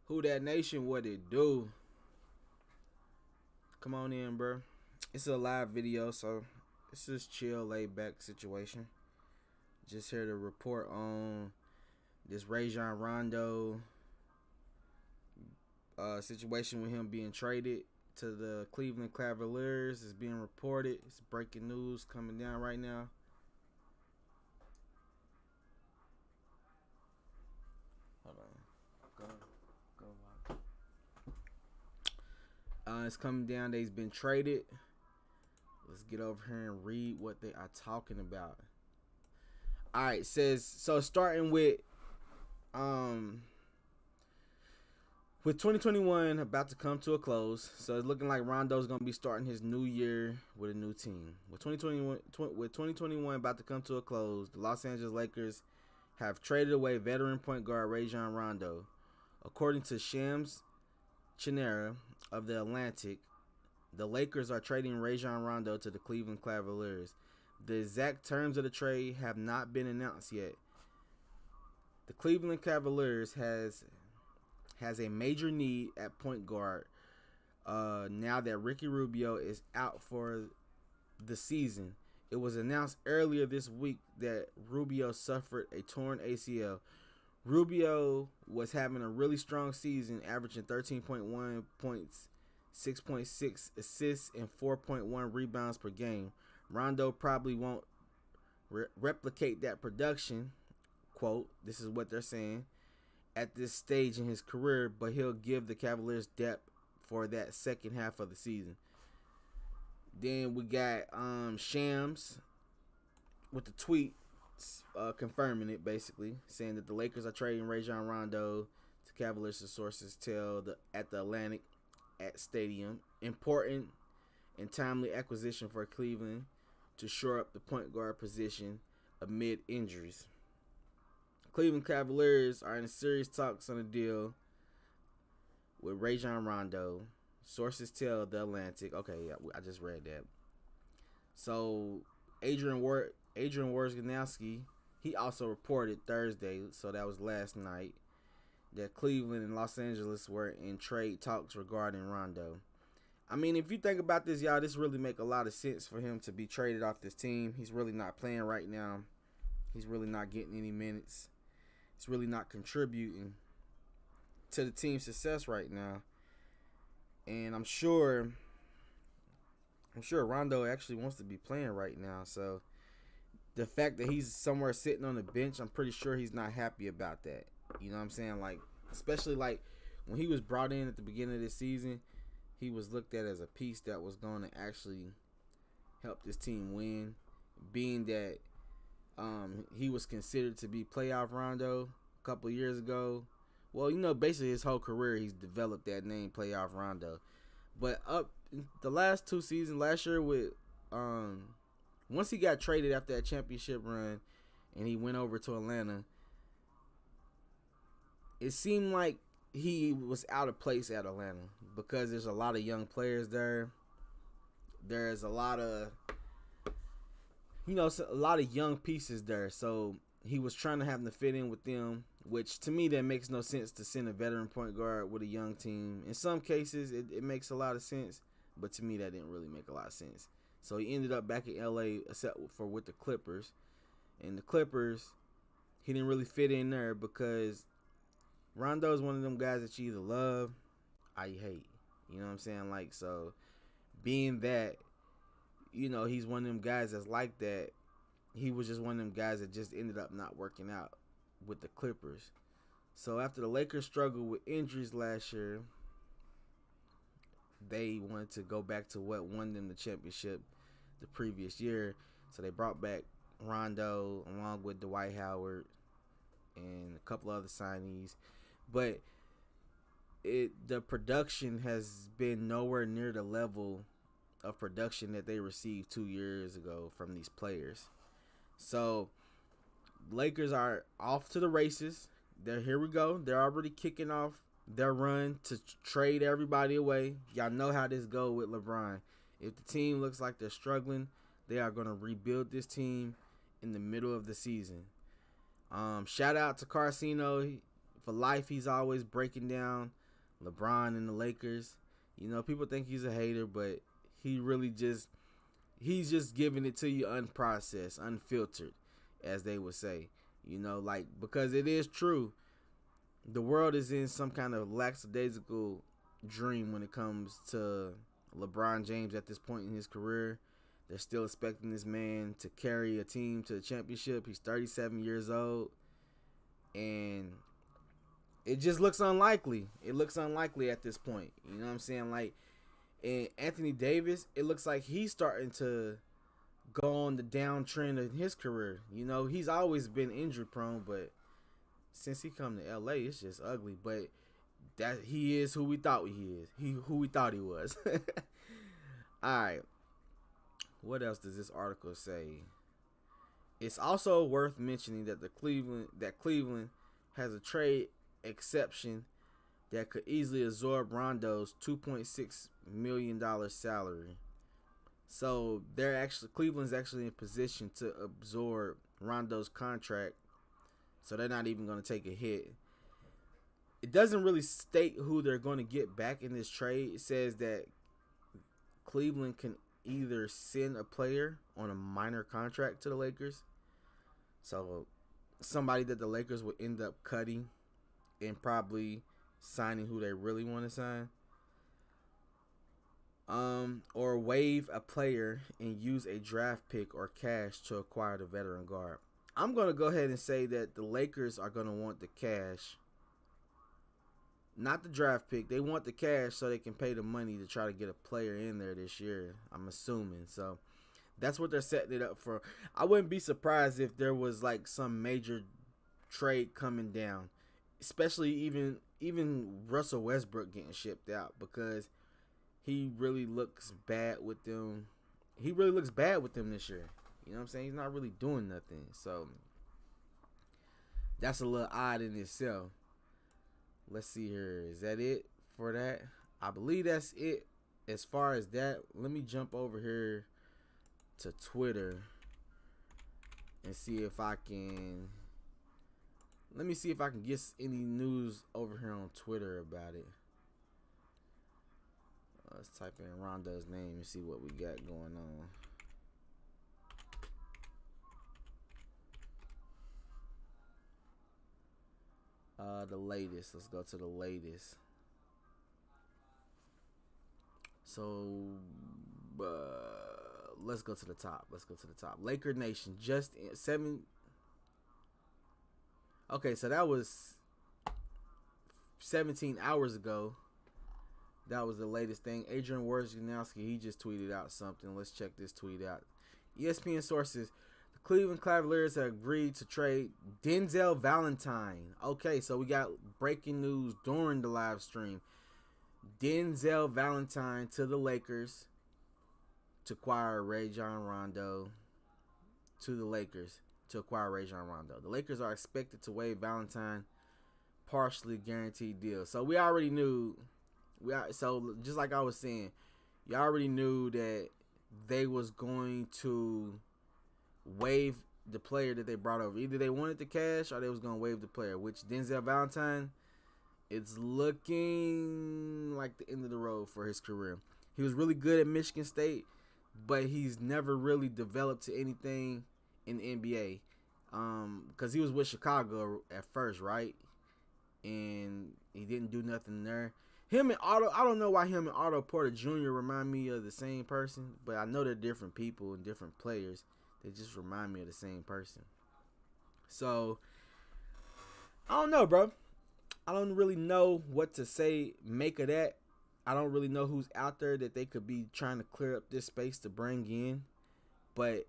Who that nation? What it do? Come on in, bro. It's a live video, so it's just chill, laid back situation. Just here to report on this Rajon Rondo situation with him being traded to the Cleveland Cavaliers. Is being reported. It's breaking news coming down right now. Hold on. Go. It's coming down that he's been traded. Let's get over here and read what they are talking about. All right, says so. Starting with 2021 about to come to a close, so it's looking like Rondo's gonna be starting his new year with a new team. With 2021 about to come to a close, the Los Angeles Lakers have traded away veteran point guard Rajon Rondo. According to Shams Chanera of The Atlantic, the Lakers are trading Rajon Rondo to the Cleveland Cavaliers. The exact terms of the trade have not been announced yet. The Cleveland Cavaliers has a major need at point guard now that Ricky Rubio is out for the season. It was announced earlier this week that Rubio suffered a torn ACL. Rubio was having a really strong season, averaging 13.1 points, 6.6 assists, and 4.1 rebounds per game. Rondo probably won't replicate that production, quote, this is what they're saying, at this stage in his career, but he'll give the Cavaliers depth for that second half of the season. Then we got Shams with the tweet confirming it, basically saying that the Lakers are trading Rajon Rondo to Cavaliers. The sources tell at the Atlantic at Stadium. Important and timely acquisition for Cleveland to shore up the point guard position amid injuries. Cleveland Cavaliers are in serious talks on a deal with Rajon Rondo. Sources tell The Atlantic. Okay, yeah, I just read that. So Adrian Wojnarowski, he also reported Thursday, so that was last night, that Cleveland and Los Angeles were in trade talks regarding Rondo. I mean, if you think about this, y'all, this really make a lot of sense for him to be traded off this team. He's really not playing right now. He's really not getting any minutes. He's really not contributing to the team's success right now. And I'm sure Rondo actually wants to be playing right now. So the fact that he's somewhere sitting on the bench, I'm pretty sure he's not happy about that. You know what I'm saying? Like, especially like when he was brought in at the beginning of this season, he was looked at as a piece that was going to actually help this team win, being that he was considered to be playoff Rondo a couple of years ago. Well, you know, basically his whole career he's developed that name, playoff Rondo. But up the last two seasons, last year with once he got traded after that championship run and he went over to Atlanta, it seemed like he was out of place at Atlanta because there's a lot of young players there. There's a lot of, a lot of young pieces there. So he was trying to have them fit in with them, which to me that makes no sense to send a veteran point guard with a young team. In some cases, it makes a lot of sense, but to me that didn't really make a lot of sense. So he ended up back in LA except for with the Clippers. And the Clippers, he didn't really fit in there because Rondo is one of them guys that you either love or you hate. You know what I'm saying? Like, so being that, he's one of them guys that's like that, he was just one of them guys that just ended up not working out with the Clippers. So after the Lakers struggled with injuries last year, they wanted to go back to what won them the championship the previous year. So they brought back Rondo along with Dwight Howard and a couple other signees. But the production has been nowhere near the level of production that they received 2 years ago from these players. So Lakers are off to the races. Here we go. They're already kicking off their run to trade everybody away. Y'all know how this go with LeBron. If the team looks like they're struggling, they are going to rebuild this team in the middle of the season. Shout out to Carcino for life. He's always breaking down LeBron and the Lakers. You know, people think he's a hater, but he really just he's just giving it to you unprocessed, unfiltered, as they would say. You know, like because it is true. The world is in some kind of lackadaisical dream when it comes to LeBron James at this point in his career. They're still expecting this man to carry a team to the championship. He's 37 years old. And it just looks unlikely. It looks unlikely at this point. You know what I'm saying? Like, and Anthony Davis, it looks like he's starting to go on the downtrend of his career. You know, he's always been injury prone, but since he come to LA, it's just ugly. But that he is who we thought he is. Who we thought he was. All right. What else does this article say? It's also worth mentioning that Cleveland has a trade exception that could easily absorb Rondo's $2.6 million salary. So Cleveland's actually in position to absorb Rondo's contract. So they're not even going to take a hit. It doesn't really state who they're going to get back in this trade. It says that Cleveland can either send a player on a minor contract to the Lakers. So somebody that the Lakers would end up cutting and probably signing who they really want to sign. Or waive a player and use a draft pick or cash to acquire the veteran guard. I'm going to go ahead and say that the Lakers are going to want the cash. Not the draft pick. They want the cash so they can pay the money to try to get a player in there this year, I'm assuming. So that's what they're setting it up for. I wouldn't be surprised if there was like some major trade coming down. Especially even Russell Westbrook getting shipped out because he really looks bad with them. He really looks bad with them this year. You know what I'm saying? He's not really doing nothing. So that's a little odd in itself. Let's see here. Is that it for that? I believe that's it as far as that. Let me jump over here to Twitter and see if I can. Let me see if I can get any news over here on Twitter about it. Let's type in Rondo's name and see what we got going on. The latest. Let's go to the latest. So, let's go to the top. Laker Nation just 7. Okay, so that was 17 hours ago. That was the latest thing. Adrian Wojnarowski, he just tweeted out something. Let's check this tweet out. ESPN sources, the Cleveland Cavaliers have agreed to trade Denzel Valentine. Okay, so we got breaking news during the live stream. Denzel Valentine to the Lakers to acquire Rajon Rondo to the Lakers to acquire Rajon Rondo. The Lakers are expected to waive Valentine partially guaranteed deal. So we already knew. So just like I was saying, you already knew that they was going to waive the player that they brought over. Either they wanted the cash or they was going to waive the player, which Denzel Valentine, it's looking like the end of the road for his career. He was really good at Michigan State, but he's never really developed to anything in the NBA. Because he was with Chicago at first, right? And he didn't do nothing there. Him and Otto, I don't know why him and Otto Porter Jr. remind me of the same person, but I know they're different people and different players. They just remind me of the same person. So, I don't know, bro. I don't really know what to say, make of that. I don't really know who's out there that they could be trying to clear up this space to bring in. But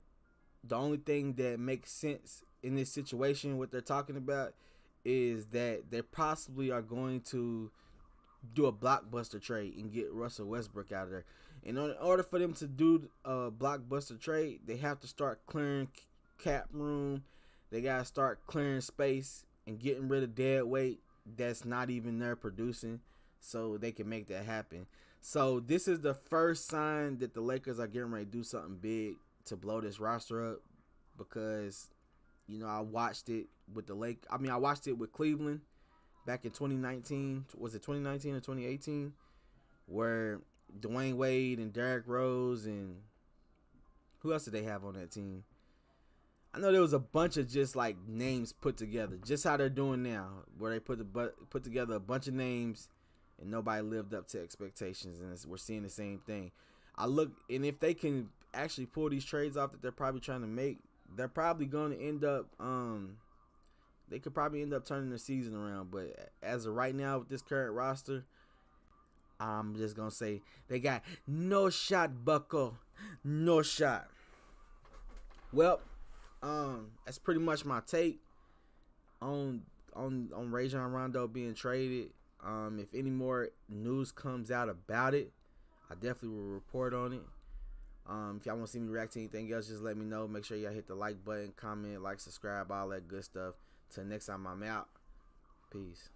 the only thing that makes sense in this situation, what they're talking about, is that they possibly are going to do a blockbuster trade and get Russell Westbrook out of there. And in order for them to do a blockbuster trade, they have to start clearing cap room. They got to start clearing space and getting rid of dead weight that's not even there producing so they can make that happen. So this is the first sign that the Lakers are getting ready to do something big to blow this roster up because, you know, I watched it with I watched it with Cleveland back in 2019. Was it 2019 or 2018? Where Dwayne Wade and Derrick Rose and who else did they have on that team? I know there was a bunch of just like names put together, just how they're doing now, where they put together a bunch of names and nobody lived up to expectations, and we're seeing the same thing. And if they can actually pull these trades off that they're probably trying to make, they're probably going to end up. They could probably end up turning the season around, but as of right now with this current roster, I'm just gonna say they got no shot, Bucko, no shot. Well, that's pretty much my take on Rajon Rondo being traded. If any more news comes out about it, I definitely will report on it. If y'all want to see me react to anything else, just let me know. Make sure y'all hit the like button, comment, subscribe, all that good stuff. Till next time I'm out. Peace.